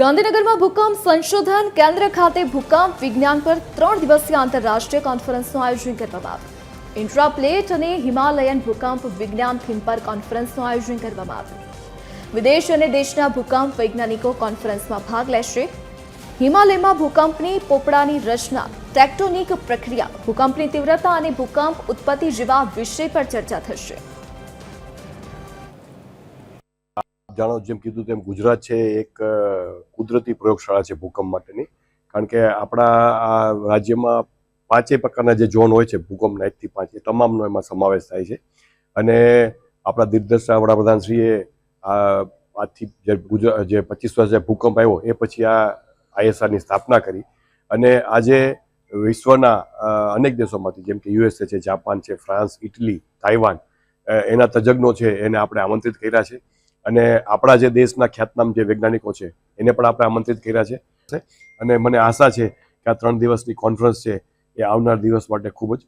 ગાંધીનગરમાં ભૂકંપ સંશોધન કેન્દ્ર ખાતે ભૂકંપ વિજ્ઞાન પર 3 દિવસીય આંતરરાષ્ટ્રીય કોન્ફરન્સનું આયોજન કરવામાં આવ્યું। ઇન્ટ્રાપ્લેટ અને હિમાલયન ભૂકંપ વિજ્ઞાન થીમ પર કોન્ફરન્સનું આયોજન કરવામાં આવ્યું। વિદેશ અને દેશના ભૂકંપ વૈજ્ઞાનિકો કોન્ફરન્સમાં ભાગ લેશે। હિમાલયમાં ભૂકંપની પોપડાની રચના, ટેક્ટોનિક પ્રક્રિયા, ભૂકંપની તીવ્રતા અને ભૂકંપ ઉત્પત્તિ જેવા વિષય પર ચર્ચા થશે। જાણો જેમ કીધું તેમ ગુજરાત છે એક કુદરતી પ્રયોગશાળા છે ભૂકંપ માટેની, કારણ કે આપણા આ રાજ્યમાં 5 પ્રકારના જે ઝોન હોય છે ભૂકંપના 1 થી 5 એ તમામનો એમાં સમાવેશ થાય છે। અને આપણા દિગ્દર્શક વડાપ્રધાનશ્રીએ આજથી જે 25 વર્ષ ભૂકંપ આવ્યો એ પછી આ આઈએસઆરની સ્થાપના કરી અને આજે વિશ્વના અનેક દેશોમાંથી જેમ કે યુએસએ છે, જાપાન છે, ફ્રાન્સ, ઇટલી, તાઇવાન એના તજજ્ઞો છે એને આપણે આમંત્રિત કર્યા છે। અને આપણા જે દેશના ખ્યાતનામ જે વૈજ્ઞાનિકો છે એને પણ આપણે આમંત્રિત કર્યા છે અને મને આશા છે કે આ 3 દિવસની કોન્ફરન્સ છે એ આવનાર દિવસ માટે ખૂબ જ